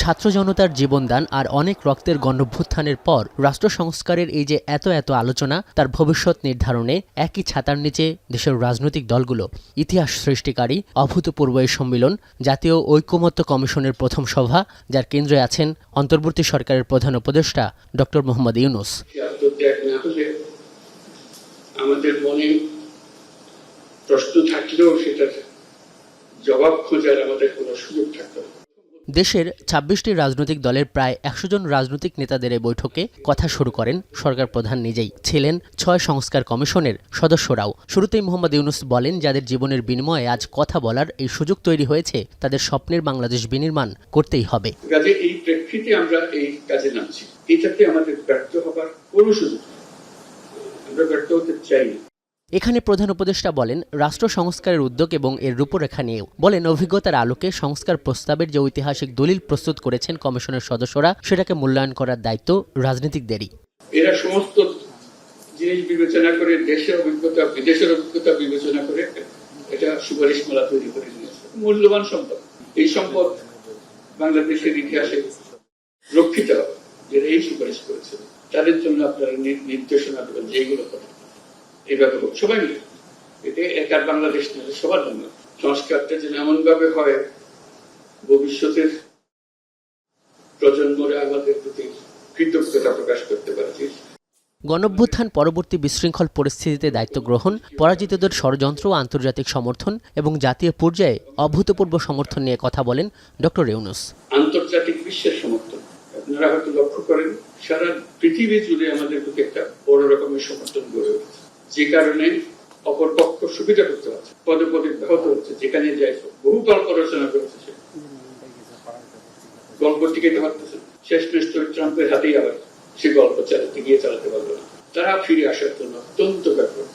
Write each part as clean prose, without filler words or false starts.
ছাত্র জনতার জীবনদান আর অনেক রক্তের গণঅভ্যুত্থানের পর রাষ্ট্র সংস্কারের এই যে এত আলোচনা, তার ভবিষ্যৎ নির্ধারণে একই ছাতার নিচে দেশের রাজনৈতিক দলগুলো ইতিহাস সৃষ্টিকারী অভূতপূর্ব এই সম্মেলন জাতীয় ঐকমত্য কমিশনের প্রথম সভা, যার কেন্দ্রে আছেন অন্তর্বর্তী সরকারের প্রধান উপদেষ্টা ডক্টর মোহাম্মদ ইউনূস। আমাদের মনে প্রশ্ন থাকলেও সেটার জবাব খোঁজার আমাদের কোনো সুযোগ থাকতো না। দেশের ২৬টি রাজনৈতিক দলের প্রায় ১০০ জন রাজনৈতিক নেতাদের এই বৈঠকে কথা শুরু করেন সরকার প্রধান নিজেই। ছিলেন ৬ সংস্কার কমিশনের সদস্যরাও। শুরুতেই মোহাম্মদ ইউনূস বলেন, যাদের জীবনের বিনিময়ে আজ কথা বলার এই সুযোগ তৈরি হয়েছে, তাদের স্বপ্নের বাংলাদেশ বিনির্মাণ করতেই হবে। কাজে এই প্রেক্ষিতে আমরা এই কাজে নামছি। এটাতে আমাদের ব্যর্থ হবার কোনো সুযোগ নেই, আমরা ব্যর্থ হতে চাই না। এখানে প্রধান উপদেষ্টা বলেন, রাষ্ট্র সংস্কারের উদ্যোগ এবং এর রূপরেখা নিয়েও বলেন, অভিজ্ঞতার আলোকে সংস্কার প্রস্তাবের যে ঐতিহাসিক দলিল প্রস্তুত করেছেন কমিশনের সদস্যরা, সেটাকে মূল্যায়ন করার দায়িত্ব রাজনীতিকদেরই। এরা সমস্ত জিনিস বিবেচনা করে, দেশের অভিজ্ঞতা বিদেশের অভিজ্ঞতা বিবেচনা করে এটা সুপারিশমালা তৈরি করে নিয়েছে। মূল্যবান সম্পদ, এই সম্পদ বাংলাদেশের ইতিহাসে রক্ষিত হবে। যারা এই সুপারিশ করেছে তাদের জন্য আপনারা নির্দেশনা দেবেন, যেগুলো করে এইভাবে হোক, সবাই মিলে। এটা একার বাংলাদেশ নয়, সবার জন্য সংস্কারটা যেন এমন ভাবে হয় ভবিষ্যতের প্রজন্মরা আমাদের প্রতি কৃতজ্ঞতা প্রকাশ করতে পারছে। গণঅভ্যুত্থান পরবর্তী বিশৃঙ্খল পরিস্থিতিতে দায়িত্ব গ্রহণ, পরাজিতদের ষড়যন্ত্র, আন্তর্জাতিক সমর্থন এবং জাতীয় পর্যায়ে অভূতপূর্ব সমর্থন নিয়ে কথা বলেন ডক্টর ইউনূস। আন্তর্জাতিক বিশ্বের সমর্থন আপনারা হয়তো লক্ষ্য করেন, সারা পৃথিবী জুড়ে আমাদের প্রতি একটা বড় রকমের সমর্থন গড়ে উঠেছে, যে কারণে অপর পক্ষ সুবিধা করতে পারছে, পদে পদে ব্যাহত হচ্ছে। যেখানে যাই বহু গল্প রচনা করেছে, গল্প টিকাতে পারতেছে, শেষমেশ ট্রাম্পের হাতেই আবার সে গল্প চালাতে পারলো না। তারা ফিরে আসার জন্য অত্যন্ত ব্যাপক,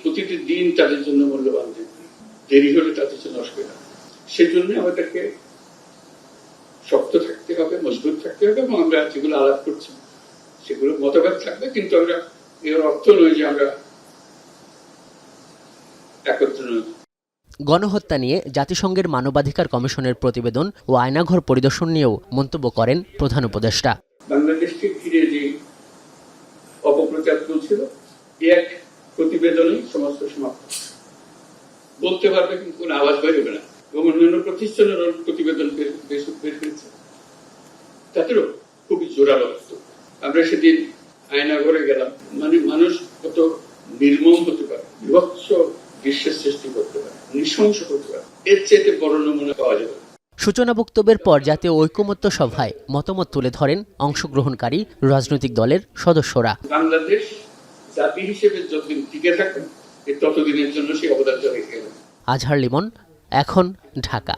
প্রতিটি দিন তাদের জন্য মূল্যবান, দেরি হলে তাদের জন্য অসুবিধা। সেজন্য আমাদেরকে শক্ত থাকতে হবে, মজবুত থাকতে হবে, এবং আমরা যেগুলো আলাপ করছি সেগুলো মতভেদ থাকবে, কিন্তু আমরা এর অর্থ নয় যে আমরা একত্র নই। গণহত্যা নিয়ে জাতিসংঘের মানবাধিকার কমিশনের প্রতিবেদন ও আয়নাঘর পরিদর্শন নিয়েও মন্তব্য করেন প্রধান উপদেষ্টা। বাংলাদেশকে ঘিরে যে অপপ্রচার চলছিল, এক প্রতিবেদনে সমস্ত সমাপ্ত। বলতে পারবে কিন্তু কোনো আওয়াজ বেরোবে না। এবং অন্যান্য প্রতিষ্ঠানের প্রতিবেদন বের করেছে, তাদেরও খুবই জোরালো বক্তব্য। আমরা সেদিন আয়নাঘরে গেলাম, মানে মানুষ কত নির্মম হতে পারে, বিভৎস দৃশ্যের সৃষ্টি করতে পারে, নৃশংস করতে পারে, এর চেয়ে বড় নমুনা পাওয়া যাবে। সূচনা বক্তব্যের পর জাতীয় ঐকমত্য সভায় মতামত তুলে ধরেন অংশগ্রহণকারী রাজনৈতিক দলের সদস্যরা। বাংলাদেশ জাতি হিসেবে যতদিন টিকে থাকবে, ততদিনের জন্য সেই অবদান রেখে গেলেন। আজহার লিমন, এখন, ঢাকা।